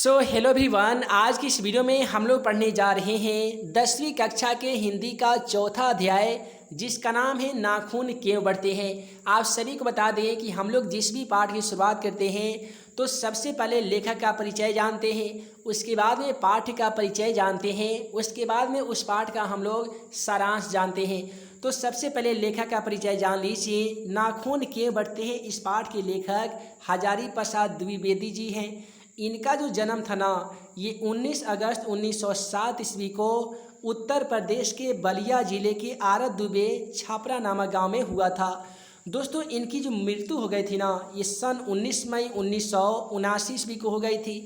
Hello everyone. आज की इस वीडियो में हम लोग पढ़ने जा रहे हैं 10वीं कक्षा के हिंदी का चौथा अध्याय, जिसका नाम है नाखून क्यों बढ़ते हैं। आप सभी को बता दें कि हम लोग जिस भी पाठ की शुरुआत करते हैं तो सबसे पहले लेखक का परिचय जानते हैं, उसके बाद में पाठ का परिचय जानते हैं, उसके बाद में उस पाठ का हम लोग सारांश जानते हैं। तो सबसे पहले लेखक का परिचय जान लीजिए। नाखून क्यों बढ़ते हैं, इस पाठ के लेखक हजारी प्रसाद द्विवेदी जी हैं। इनका जो जन्म था ना, ये 19 अगस्त 1907 ईस्वी को उत्तर प्रदेश के बलिया जिले के आरत दुबे छापरा नामक गांव में हुआ था। दोस्तों, इनकी जो मृत्यु हो गई थी ना, ये सन 19 मई 1979 ईस्वी को हो गई थी।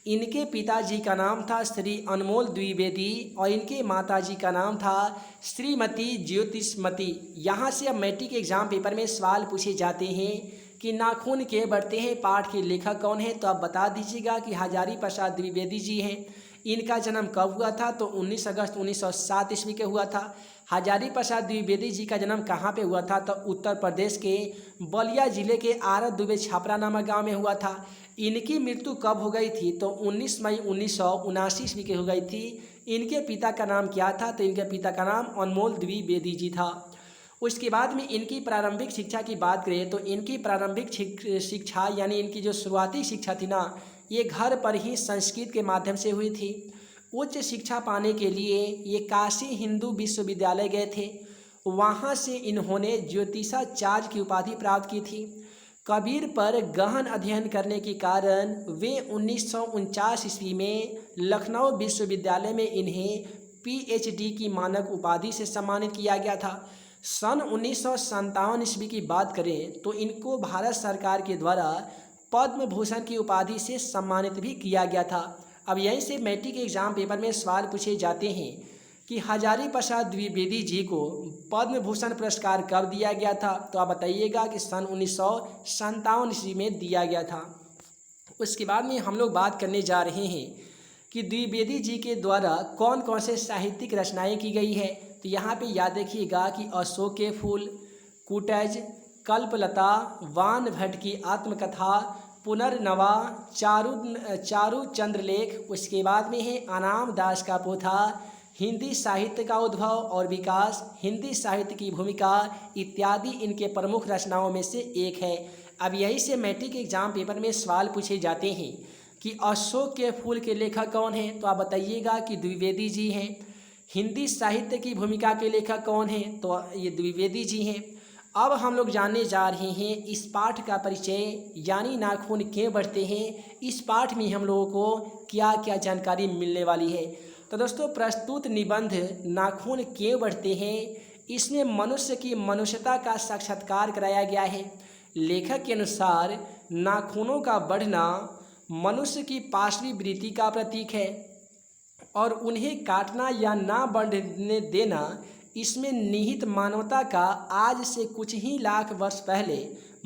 इनके पिताजी का नाम था श्री अनमोल द्विवेदी और इनके माताजी का नाम था श्रीमती ज्योतिषमती। यहाँ से अब मैट्रिक एग्जाम पेपर में सवाल पूछे जाते हैं कि नाखून क्यों बढ़ते हैं, पाठ के लेखक कौन है, तो आप बता दीजिएगा कि हजारी प्रसाद द्विवेदी जी हैं। इनका जन्म कब हुआ था, तो 19 अगस्त 1907 ईस्वी के हुआ था। हजारी प्रसाद द्विवेदी जी का जन्म कहाँ पे हुआ था, तो उत्तर प्रदेश के बलिया जिले के आरत दुबे छापरा नामक गांव में हुआ था। इनकी मृत्यु कब हो गई थी, तो 19 मई 1979 ईस्वी की हो गई थी। इनके पिता का नाम क्या था, तो इनके पिता का नाम अनमोल द्विवेदी जी था। उसके बाद में इनकी प्रारंभिक शिक्षा की बात करें तो इनकी प्रारंभिक शिक्षा यानी इनकी जो शुरुआती शिक्षा थी ना, ये घर पर ही संस्कृत के माध्यम से हुई थी। उच्च शिक्षा पाने के लिए ये काशी हिंदू विश्वविद्यालय गए थे। वहाँ से इन्होंने ज्योतिषाचार्य की उपाधि प्राप्त की थी। कबीर पर गहन अध्ययन करने के कारण वे 1949 ईस्वी में लखनऊ विश्वविद्यालय में इन्हें पीएचडी की मानक उपाधि से सम्मानित किया गया था। सन 1957 ईस्वी की बात करें तो इनको भारत सरकार के द्वारा पद्म भूषण की उपाधि से सम्मानित भी किया गया था। अब यहीं से मैट्रिक एग्जाम पेपर में सवाल पूछे जाते हैं कि हजारी प्रसाद द्विवेदी जी को पद्म भूषण पुरस्कार कब दिया गया था, तो आप बताइएगा कि सन 1957 ईस्वी में दिया गया था। उसके बाद में हम लोग बात करने जा रहे हैं कि द्विवेदी जी के द्वारा कौन कौन से साहित्यिक रचनाएं की गई है। तो यहाँ पे याद रखिएगा कि अशोक के फूल, कुटज, कल्पलता, वान भट्ट की आत्मकथा, पुनर्नवा, चारू चंद्रलेख, उसके बाद में है अनाम दास का पोथा, हिंदी साहित्य का उद्भव और विकास, हिंदी साहित्य की भूमिका इत्यादि इनके प्रमुख रचनाओं में से एक है। अब यही से मैट्रिक एग्जाम पेपर में सवाल पूछे जाते हैं कि अशोक के फूल के लेखक कौन हैं, तो आप बताइएगा कि द्विवेदी जी हैं। हिंदी साहित्य की भूमिका के लेखक कौन हैं, तो ये द्विवेदी जी हैं। अब हम लोग जानने जा रहे हैं इस पाठ का परिचय, यानी नाखून क्यों बढ़ते हैं। इस पाठ में हम लोगों को क्या क्या जानकारी मिलने वाली है। तो दोस्तों, प्रस्तुत निबंध नाखून क्यों बढ़ते हैं, इसमें मनुष्य की मनुष्यता का साक्षात्कार कराया गया है। लेखक के अनुसार नाखूनों का बढ़ना मनुष्य की पाशवी वृत्ति का प्रतीक है और उन्हें काटना या ना बढ़ने देना इसमें निहित मानवता का आज से कुछ ही लाख वर्ष पहले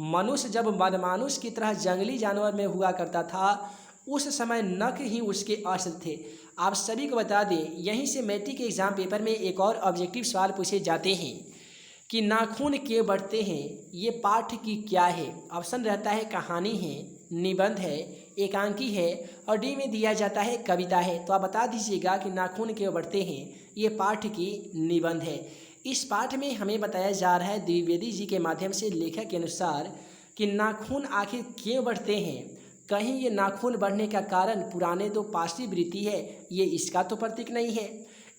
मनुष्य जब मदमानुष की तरह जंगली जानवर में हुआ करता था, उस समय नख ही उसके अस्त्र थे। आप सभी को बता दें, यहीं से मैट्रिक के एग्जाम पेपर में एक और ऑब्जेक्टिव सवाल पूछे जाते हैं कि नाखून क्यों बढ़ते हैं, ये पाठ की क्या है। ऑप्शन रहता है कहानी है, निबंध है, एकांकी है और डी में दिया जाता है कविता है। तो आप बता दीजिएगा कि नाखून क्यों बढ़ते हैं, ये पाठ की निबंध है। इस पाठ में हमें बताया जा रहा है द्विवेदी जी के माध्यम से लेखक के अनुसार कि नाखून आखिर क्यों बढ़ते हैं। कहीं ये नाखून बढ़ने का कारण पुराने तो पाशवी वृत्ति है, ये इसका तो प्रतीक नहीं है।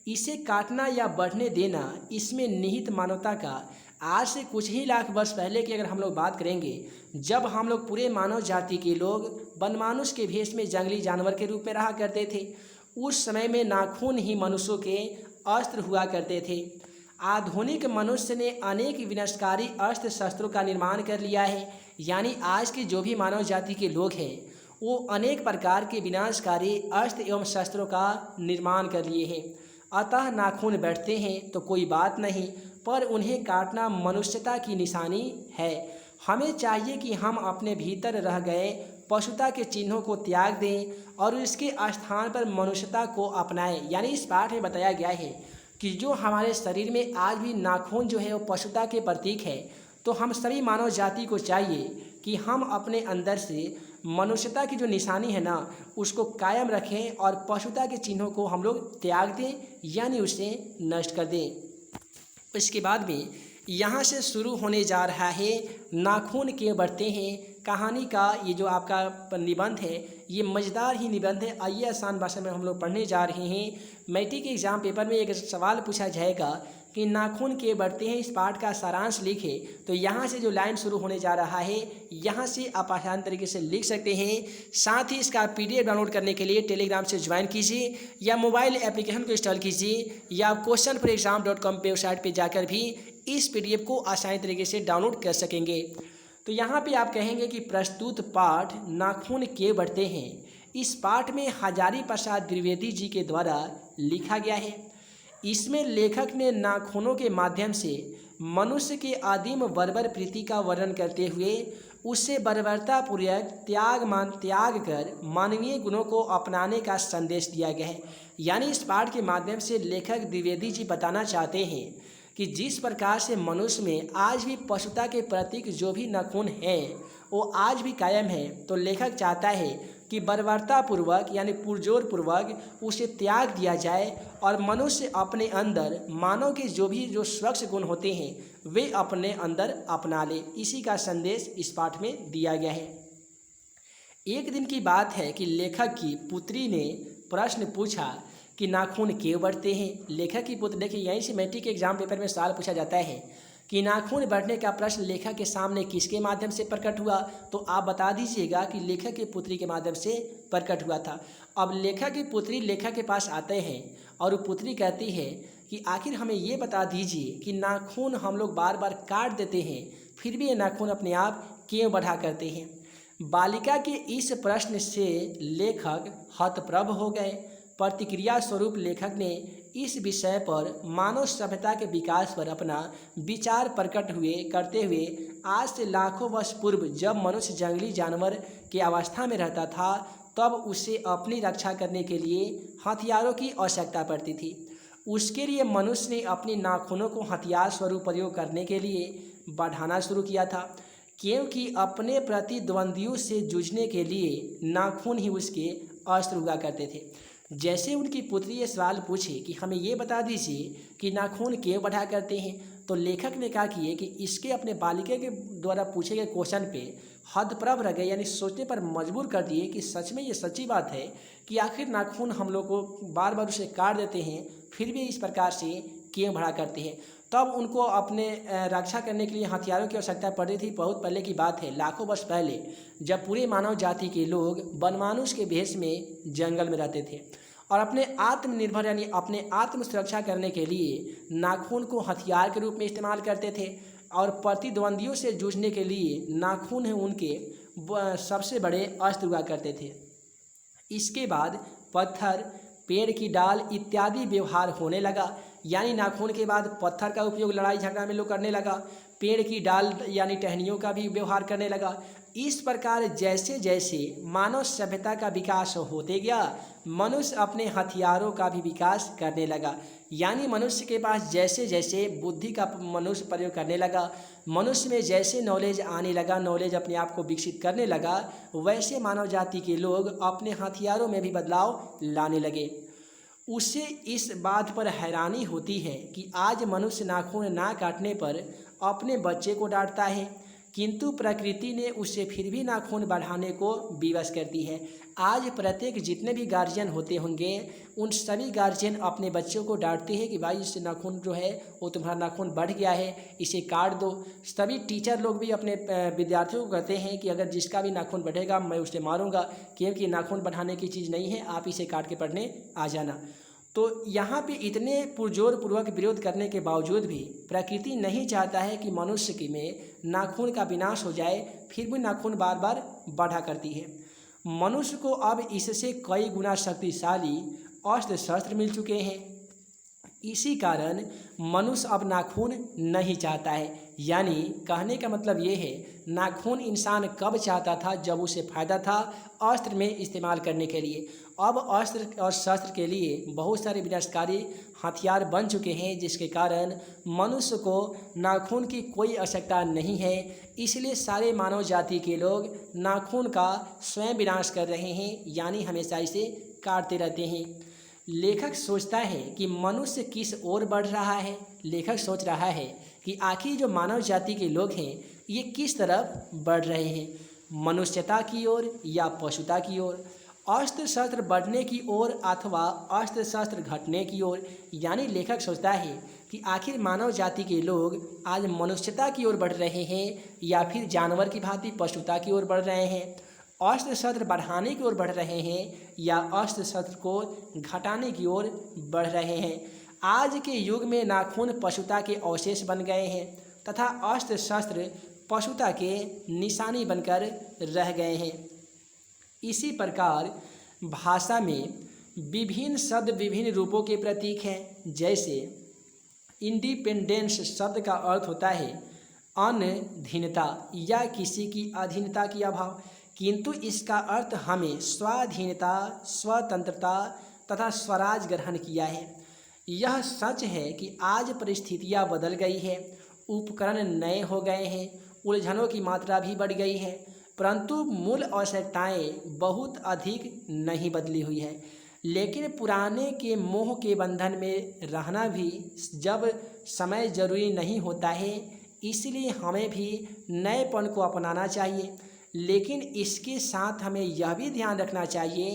इसे काटना या बढ़ने देना इसमें निहित मानवता का आज से कुछ ही लाख वर्ष पहले की अगर हम लोग बात करेंगे, जब हम लोग पूरे मानव जाति के लोग वनमानुष के भेष में जंगली जानवर के रूप में रहा करते थे, उस समय में नाखून ही मनुष्यों के अस्त्र हुआ करते थे। आधुनिक मनुष्य ने अनेक विनाशकारी अस्त्र शस्त्रों का निर्माण कर लिया है, यानी आज के जो भी मानव जाति के लोग हैं वो अनेक प्रकार के विनाशकारी अस्त्र एवं शस्त्रों का निर्माण कर लिए हैं। अतः नाखून बढ़ते हैं तो कोई बात नहीं, पर उन्हें काटना मनुष्यता की निशानी है। हमें चाहिए कि हम अपने भीतर रह गए पशुता के चिन्हों को त्याग दें और इसके स्थान पर मनुष्यता को अपनाएं। यानी इस पाठ में बताया गया है कि जो हमारे शरीर में आज भी नाखून जो है वो पशुता के प्रतीक है, तो हम सभी मानव जाति को चाहिए कि हम अपने अंदर से मनुष्यता की जो निशानी है ना उसको कायम रखें और पशुता के चिन्हों को हम लोग त्याग दें यानी उसे नष्ट कर दें। इसके बाद में यहाँ से शुरू होने जा रहा है नाखून क्यों बढ़ते हैं कहानी का ये जो आपका निबंध है ये मज़ेदार ही निबंध है। आइए आसान भाषा में हम लोग पढ़ने जा रहे हैं। मैट्रिक के एग्ज़ाम पेपर में एक सवाल पूछा जाएगा कि नाखून क्यों बढ़ते हैं, इस पाठ का सारांश लिखे। तो यहाँ से जो लाइन शुरू होने जा रहा है यहाँ से आप आसान तरीके से लिख सकते हैं। साथ ही इसका PDF डाउनलोड करने के लिए टेलीग्राम से ज्वाइन कीजिए या मोबाइल एप्लीकेशन को इंस्टॉल कीजिए या questionforexam.com वेबसाइट पर जाकर भी इस PDF को आसानी तरीके से डाउनलोड कर सकेंगे। तो यहाँ पे आप कहेंगे कि प्रस्तुत पाठ नाखून क्यों बढ़ते हैं इस पाठ में हजारी प्रसाद द्विवेदी जी के द्वारा लिखा गया है। इसमें लेखक ने नाखूनों के माध्यम से मनुष्य के आदिम बर्बर प्रीति का वर्णन करते हुए उससे बर्बरतापूर्वक त्याग कर मानवीय गुणों को अपनाने का संदेश दिया गया है। यानी इस पाठ के माध्यम से लेखक द्विवेदी जी बताना चाहते हैं कि जिस प्रकार से मनुष्य में आज भी पशुता के प्रतीक जो भी नाखून है वो आज भी कायम है, तो लेखक चाहता है कि बर्बरतापूर्वक यानी पुरजोरपूर्वक उसे त्याग दिया जाए और मनुष्य अपने अंदर मानव के जो स्वच्छ गुण होते हैं वे अपने अंदर अपना ले। इसी का संदेश इस पाठ में दिया गया है। एक दिन की बात है कि लेखक की पुत्री ने प्रश्न पूछा कि नाखून क्यों बढ़ते हैं। लेखक की पुत्री, देखिए यहीं से मैट्रिक के एग्जाम पेपर में सवाल पूछा जाता है कि नाखून बढ़ने का प्रश्न लेखक के सामने किसके माध्यम से प्रकट हुआ, तो आप बता दीजिएगा कि लेखक की पुत्री के माध्यम से प्रकट हुआ था। अब लेखक की पुत्री लेखक के पास आते हैं और वो पुत्री कहती है कि आखिर हमें ये बता दीजिए कि नाखून हम लोग बार बार काट देते हैं फिर भी ये नाखून अपने आप क्यों बढ़ा करते हैं। बालिका के इस प्रश्न से लेखक हतप्रभ हो गए। प्रतिक्रिया स्वरूप लेखक ने इस विषय पर मानव सभ्यता के विकास पर अपना विचार प्रकट करते हुए आज से लाखों वर्ष पूर्व जब मनुष्य जंगली जानवर की अवस्था में रहता था तब उसे अपनी रक्षा करने के लिए हथियारों की आवश्यकता पड़ती थी। उसके लिए मनुष्य ने अपनी नाखूनों को हथियार स्वरूप प्रयोग करने के लिए बढ़ाना शुरू किया था, क्योंकि अपने प्रतिद्वंदियों से जूझने के लिए नाखून ही उसके अस्त्र हुआ करते थे। जैसे उनकी पुत्री ये सवाल पूछे कि हमें ये बता दीजिए कि नाखून क्यों बढ़ा करते हैं, तो लेखक ने कहा कि इसके अपने बालिका के द्वारा पूछे गए क्वेश्चन पे हतप्रभ रह गए, यानी सोचने पर मजबूर कर दिए कि सच में ये सच्ची बात है कि आखिर नाखून हम लोग को बार बार उसे काट देते हैं फिर भी इस प्रकार से क्यों बढ़ा करते हैं। तब उनको अपने रक्षा करने के लिए हथियारों की आवश्यकता पड़ रही थी। बहुत पहले की बात है, लाखों वर्ष पहले, जब पूरे मानव जाति के लोग वनमानुष के भेष में जंगल में रहते थे और अपने आत्मनिर्भर यानी अपने आत्म सुरक्षा करने के लिए नाखून को हथियार के रूप में इस्तेमाल करते थे और प्रतिद्वंदियों से जूझने के लिए नाखून ही उनके सबसे बड़े अस्त्र हुआ करते थे। इसके बाद पत्थर, पेड़ की डाल इत्यादि व्यवहार होने लगा, यानी नाखून के बाद पत्थर का उपयोग लड़ाई झगड़ा में लोग करने लगा, पेड़ की डाल यानी टहनियों का भी व्यवहार करने लगा। इस प्रकार जैसे जैसे मानव सभ्यता का विकास होते गया मनुष्य अपने हथियारों का भी विकास करने लगा, यानी मनुष्य के पास जैसे जैसे बुद्धि का मनुष्य प्रयोग करने लगा, मनुष्य में जैसे नॉलेज आने लगा, नॉलेज अपने आप को विकसित करने लगा, वैसे मानव जाति के लोग अपने हथियारों में भी बदलाव लाने लगे। उसे इस बात पर हैरानी होती है कि आज मनुष्य नाखून ना काटने पर अपने बच्चे को डांटता है, किंतु प्रकृति ने उसे फिर भी नाखून बढ़ाने को विवश करती है। आज प्रत्येक जितने भी गार्जियन होते होंगे उन सभी गार्जियन अपने बच्चों को डांटते हैं कि भाई इससे नाखून जो है वो तुम्हारा नाखून बढ़ गया है, इसे काट दो। सभी टीचर लोग भी अपने विद्यार्थियों को कहते हैं कि अगर जिसका भी नाखून बढ़ेगा मैं उसे मारूंगा, क्योंकि नाखून बढ़ाने की चीज़ नहीं है, आप इसे काट के पढ़ने आ जाना। तो यहाँ पे इतने पुरजोरपूर्वक विरोध करने के बावजूद भी प्रकृति नहीं चाहता है कि मनुष्य के में नाखून का विनाश हो जाए, फिर भी नाखून बार बार बढ़ा करती है। मनुष्य को अब इससे कई गुना शक्तिशाली अस्त्र शस्त्र मिल चुके हैं। इसी कारण मनुष्य अब नाखून नहीं चाहता है। यानी कहने का मतलब ये है, नाखून इंसान कब चाहता था, जब उसे फ़ायदा था अस्त्र में इस्तेमाल करने के लिए। अब अस्त्र और शस्त्र के लिए बहुत सारे विनाशकारी हथियार बन चुके हैं, जिसके कारण मनुष्य को नाखून की कोई आवश्यकता नहीं है। इसलिए सारे मानव जाति के लोग नाखून का स्वयं विनाश कर रहे हैं, यानी हमेशा इसे काटते रहते हैं। लेखक सोचता है कि मनुष्य किस ओर बढ़ रहा है। लेखक सोच रहा है कि आखिर जो मानव जाति के लोग हैं ये किस तरफ बढ़ रहे हैं, मनुष्यता की ओर या पशुता की ओर, अस्त्र शस्त्र बढ़ने की ओर अथवा अस्त्र शस्त्र घटने की ओर। यानी लेखक सोचता है कि आखिर मानव जाति के लोग आज मनुष्यता की ओर बढ़ रहे हैं या फिर जानवर की भांति पशुता की ओर बढ़ रहे हैं, अस्त्र शस्त्र बढ़ाने की ओर बढ़ रहे हैं या अस्त्र शस्त्र को घटाने की ओर बढ़ रहे हैं। आज के युग में नाखून पशुता के अवशेष बन गए हैं तथा अस्त्र शस्त्र पशुता के निशानी बनकर रह गए हैं। इसी प्रकार भाषा में विभिन्न शब्द विभिन्न रूपों के प्रतीक हैं। जैसे इंडिपेंडेंस शब्द का अर्थ होता है अनधीनता या किसी की अधीनता की अभाव, किंतु इसका अर्थ हमें स्वाधीनता, स्वतंत्रता तथा स्वराज ग्रहण किया है। यह सच है कि आज परिस्थितियां बदल गई है, उपकरण नए हो गए हैं, उलझनों की मात्रा भी बढ़ गई है, परंतु मूल आवश्यकताएं बहुत अधिक नहीं बदली हुई है। लेकिन पुराने के मोह के बंधन में रहना भी जब समय जरूरी नहीं होता है, इसलिए हमें भी नएपन को अपनाना चाहिए। लेकिन इसके साथ हमें यह भी ध्यान रखना चाहिए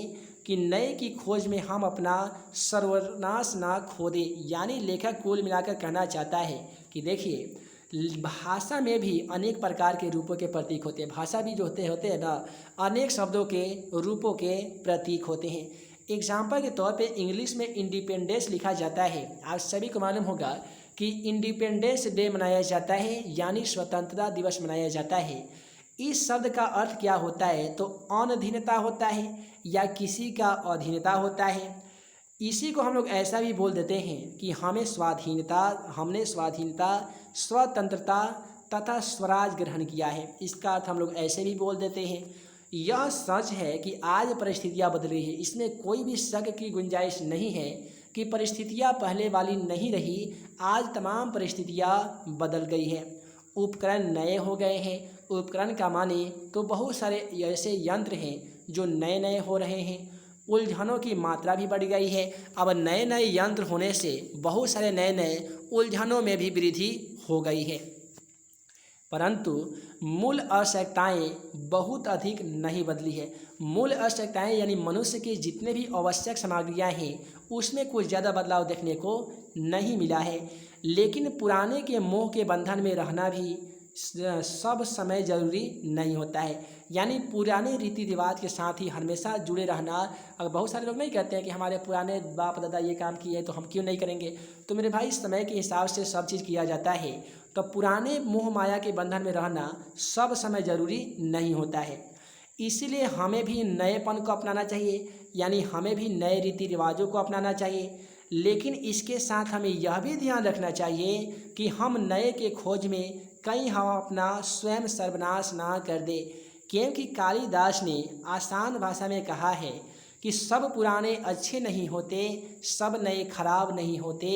कि नए की खोज में हम अपना सर्वनाश ना खो दें। यानी लेखक कुल मिलाकर कहना चाहता है कि देखिए, भाषा में भी अनेक प्रकार के रूपों के प्रतीक होते हैं। भाषा भी जो होते हैं ना, अनेक शब्दों के रूपों के प्रतीक होते हैं। एग्जाम्पल के तौर पे इंग्लिश में इंडिपेंडेंस लिखा जाता है। आप सभी को मालूम होगा कि इंडिपेंडेंस डे मनाया जाता है, यानी स्वतंत्रता दिवस मनाया जाता है। इस शब्द का अर्थ क्या होता है, तो अनधीनता होता है या किसी का अधीनता होता है। इसी को हम लोग ऐसा भी बोल देते हैं कि हमने स्वाधीनता, स्वतंत्रता तथा स्वराज ग्रहण किया है। इसका अर्थ हम लोग ऐसे भी बोल देते हैं। यह सच है कि आज परिस्थितियां बदल रही है, इसमें कोई भी शक की गुंजाइश नहीं है कि परिस्थितियां पहले वाली नहीं रही। आज तमाम परिस्थितियां बदल गई हैं, उपकरण नए हो गए हैं। उपकरण का माने तो बहुत सारे ऐसे यंत्र हैं जो नए नए हो रहे हैं। उलझनों की मात्रा भी बढ़ गई है। अब नए नए यंत्र होने से बहुत सारे नए नए उलझनों में भी वृद्धि हो गई है, परंतु मूल आवश्यकताएं बहुत अधिक नहीं बदली है। मूल आवश्यकताएं यानी मनुष्य की जितने भी आवश्यक सामग्रियां हैं उसमें कुछ ज़्यादा बदलाव देखने को नहीं मिला है। लेकिन पुराने के मोह के बंधन में रहना भी सब समय जरूरी नहीं होता है। यानी पुराने रीति रिवाज के साथ ही हमेशा जुड़े रहना। अगर बहुत सारे लोग नहीं कहते हैं कि हमारे पुराने बाप दादा ये काम किए तो हम क्यों नहीं करेंगे, तो मेरे भाई समय के हिसाब से सब चीज़ किया जाता है। तो पुराने मोह माया के बंधन में रहना सब समय जरूरी नहीं होता है। इसीलिए हमें भी नएपन को अपनाना चाहिए, यानी हमें भी नए रीति रिवाजों को अपनाना चाहिए। लेकिन इसके साथ हमें यह भी ध्यान रखना चाहिए कि हम नए के खोज में कहीं हम अपना स्वयं सर्वनाश ना कर दे, क्योंकि कालिदास ने आसान भाषा में कहा है कि सब पुराने अच्छे नहीं होते, सब नए खराब नहीं होते।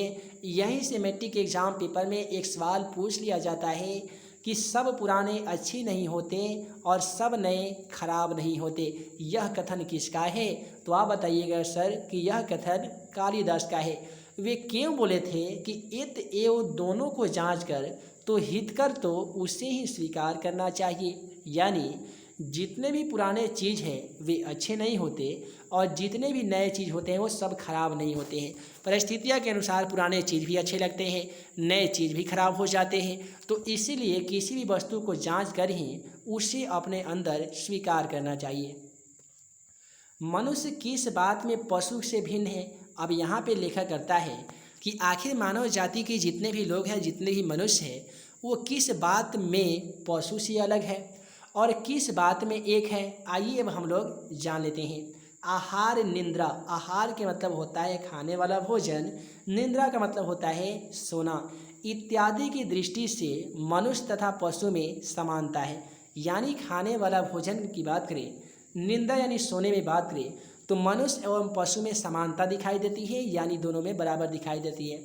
यहीं से मैट्रिक एग्जाम पेपर में एक सवाल पूछ लिया जाता है कि सब पुराने अच्छे नहीं होते और सब नए खराब नहीं होते। यह कथन किसका है, तो आप बताइएगा सर कि यह कथन कालिदास का है। वे क्यों बोले थे कि इत एव दोनों को जांच कर तो हितकर तो उसे ही स्वीकार करना चाहिए। यानी जितने भी पुराने चीज़ हैं वे अच्छे नहीं होते और जितने भी नए चीज़ होते हैं वो सब खराब नहीं होते हैं। परिस्थितियों के अनुसार पुराने चीज़ भी अच्छे लगते हैं, नए चीज़ भी खराब हो जाते हैं। तो इसीलिए किसी भी वस्तु को जांच कर ही उसे अपने अंदर स्वीकार करना चाहिए। मनुष्य किस बात में पशु से भिन्न है। अब यहाँ पे लेखक करता है कि आखिर मानव जाति के जितने भी लोग हैं, जितने भी मनुष्य हैं, वो किस बात में पशु से अलग है और किस बात में एक है। आइए अब हम लोग जान लेते हैं। आहार निद्रा। आहार के मतलब होता है खाने वाला भोजन, निद्रा का मतलब होता है सोना इत्यादि की दृष्टि से मनुष्य तथा पशु में समानता है। यानी खाने वाला भोजन की बात करें, निद्रा यानी सोने में बात करें, तो मनुष्य एवं पशु में समानता दिखाई देती है, यानी दोनों में बराबर दिखाई देती है।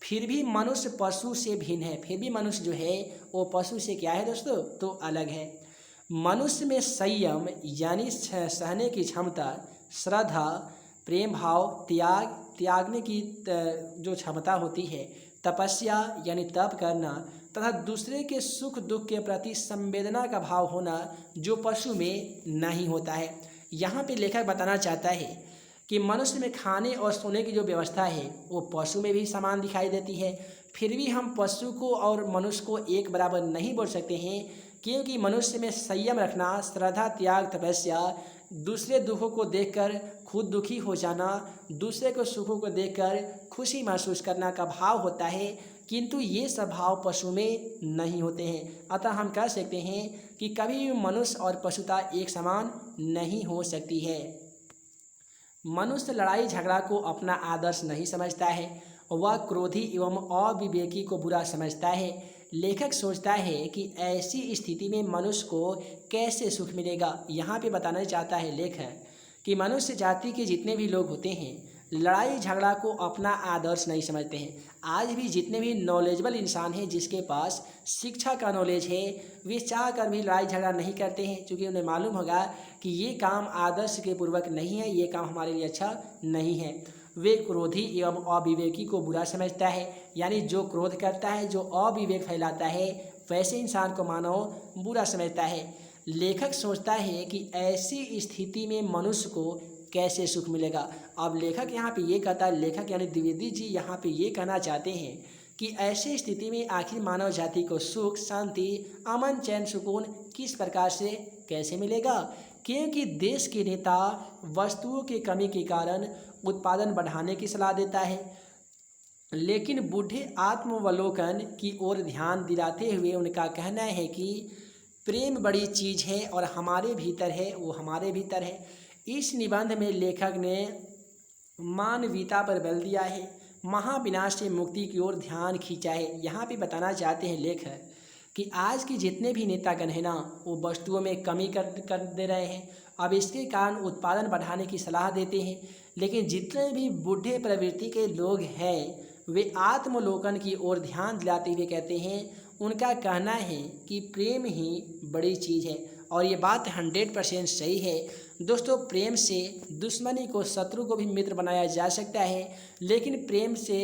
फिर भी मनुष्य पशु से भिन्न है। फिर भी मनुष्य जो है वो पशु से क्या है दोस्तों, तो अलग है। मनुष्य में संयम यानी सहने की क्षमता, श्रद्धा, प्रेम भाव, त्यागने की जो क्षमता होती है, तपस्या यानी तप करना, तथा दूसरे के सुख दुख के प्रति संवेदना का भाव होना जो पशु में नहीं होता है। यहाँ पे लेखक बताना चाहता है कि मनुष्य में खाने और सोने की जो व्यवस्था है वो पशु में भी समान दिखाई देती है। फिर भी हम पशु को और मनुष्य को एक बराबर नहीं बोल सकते हैं, क्योंकि मनुष्य में संयम रखना, श्रद्धा, त्याग, तपस्या, दूसरे दुखों को देखकर खुद दुखी हो जाना, दूसरे को सुखों को देखकर खुशी महसूस करना का भाव होता है, किंतु ये सब भाव पशु में नहीं होते हैं। अतः हम कह सकते हैं कि कभी भी मनुष्य और पशुता एक समान नहीं हो सकती है। मनुष्य लड़ाई झगड़ा को अपना आदर्श नहीं समझता है, वह क्रोधी एवं अविवेकी को बुरा समझता है। लेखक सोचता है कि ऐसी स्थिति में मनुष्य को कैसे सुख मिलेगा। यहाँ पे बताना चाहता है लेखक कि मनुष्य जाति के जितने भी लोग होते हैं लड़ाई झगड़ा को अपना आदर्श नहीं समझते हैं। आज भी जितने भी नॉलेजेबल इंसान हैं, जिसके पास शिक्षा का नॉलेज है, वे चाह कर भी लड़ाई झगड़ा नहीं करते हैं, क्योंकि उन्हें मालूम होगा कि ये काम आदर्श के पूर्वक नहीं है, ये काम हमारे लिए अच्छा नहीं है। वे क्रोधी एवं अविवेकी को बुरा समझता है, यानी जो क्रोध करता है, जो अविवेक फैलाता है, वैसे इंसान को मानव बुरा समझता है। लेखक सोचता है कि ऐसी स्थिति में मनुष्य को कैसे सुख मिलेगा। अब लेखक यहाँ पे ये कहता है, लेखक यानी द्विवेदी जी यहाँ पे ये कहना चाहते हैं कि ऐसी स्थिति में आखिर मानव जाति को सुख, शांति, अमन, चैन, सुकून किस प्रकार से कैसे मिलेगा। क्योंकि देश के नेता वस्तुओं की कमी के कारण उत्पादन बढ़ाने की सलाह देता है, लेकिन बूढ़े आत्मावलोकन की ओर ध्यान दिलाते हुए उनका कहना है कि प्रेम बड़ी चीज़ है और हमारे भीतर है, वो हमारे भीतर है। इस निबंध में लेखक ने मानवीयता पर बल दिया है, महाविनाश से मुक्ति की ओर ध्यान खींचा है। यहाँ पे बताना चाहते हैं लेखक कि आज के जितने भी नेतागण हैं ना, वो वस्तुओं में कमी कर दे रहे हैं। अब इसके कारण उत्पादन बढ़ाने की सलाह देते हैं, लेकिन जितने भी बूढ़े प्रवृत्ति के लोग हैं वे आत्मलोकन की ओर ध्यान दिलाते हुए कहते हैं, उनका कहना है कि प्रेम ही बड़ी चीज़ है। और ये बात 100% सही है दोस्तों। प्रेम से दुश्मनी को, शत्रु को भी मित्र बनाया जा सकता है, लेकिन प्रेम से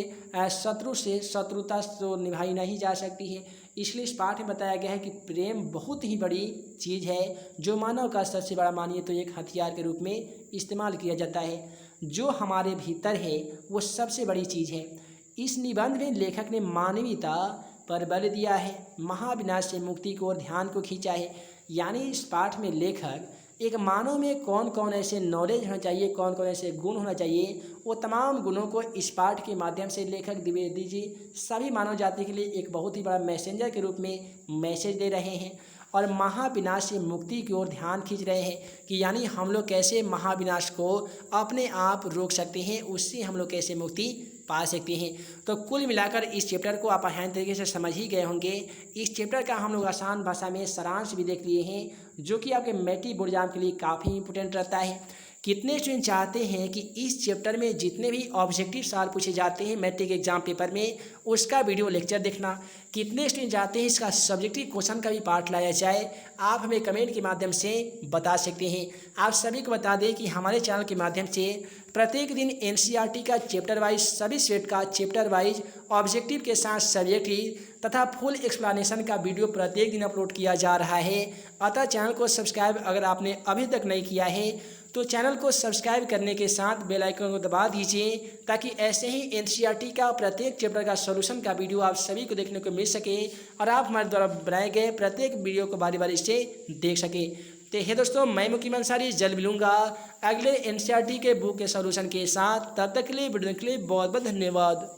शत्रु से शत्रुता तो निभाई नहीं जा सकती है। इसलिए इस पाठ में बताया गया है कि प्रेम बहुत ही बड़ी चीज़ है, जो मानव का सबसे बड़ा मानिए तो एक हथियार के रूप में इस्तेमाल किया जाता है। जो हमारे भीतर है वो सबसे बड़ी चीज़ है। इस निबंध में लेखक ने मानवीयता पर बल दिया है, महाविनाश से मुक्ति की ओर ध्यान को खींचा है। यानी इस पाठ में लेखक एक मानव में कौन कौन ऐसे नॉलेज होना चाहिए, कौन कौन ऐसे गुण होना चाहिए, वो तमाम गुणों को इस पाठ के माध्यम से लेखक द्विवेदी जी सभी मानव जाति के लिए एक बहुत ही बड़ा मैसेंजर के रूप में मैसेज दे रहे हैं और महाविनाश से मुक्ति की ओर ध्यान खींच रहे हैं कि यानी हम लोग कैसे महाविनाश को अपने आप रोक सकते हैं, उससे हम लोग कैसे मुक्ति पा सकते हैं। तो कुल मिलाकर इस चैप्टर को आप आसान तरीके से समझ ही गए होंगे। इस चैप्टर का हम लोग आसान भाषा में सारांश भी देख लिए हैं, जो कि आपके मैट्रिक बोर्ड एग्जाम के लिए काफ़ी इंपॉर्टेंट रहता है। कितने स्टूडेंट चाहते हैं कि इस चैप्टर में जितने भी ऑब्जेक्टिव सवाल पूछे जाते हैं मैट्रिक एग्जाम पेपर में, उसका वीडियो लेक्चर देखना। कितने स्टूडेंट चाहते हैं इसका सब्जेक्टिव क्वेश्चन का भी पार्ट लाया जाए, आप हमें कमेंट के माध्यम से बता सकते हैं। आप सभी को बता दें कि हमारे चैनल के माध्यम से प्रत्येक दिन एनसीईआरटी का चैप्टर वाइज, सभी सेट का चैप्टर वाइज ऑब्जेक्टिव के साथ सब्जेक्टिव तथा फुल एक्सप्लेनेशन का वीडियो प्रत्येक दिन अपलोड किया जा रहा है। अतः चैनल को सब्सक्राइब अगर आपने अभी तक नहीं किया है तो चैनल को सब्सक्राइब करने के साथ बेल आइकन को दबा दीजिए, ताकि ऐसे ही एनसीईआरटी का प्रत्येक चैप्टर का सॉल्यूशन का वीडियो आप सभी को देखने को मिल सके और आप हमारे द्वारा बनाए गए प्रत्येक वीडियो को बारी बारी से देख सके। तो हे दोस्तों, मैं मुकीम अंसारी जल्द मिलूंगा अगले एनसीईआरटी के बुक के सॉल्यूशन के साथ। तब तक के लिए वीडियो के लिए बहुत बहुत धन्यवाद।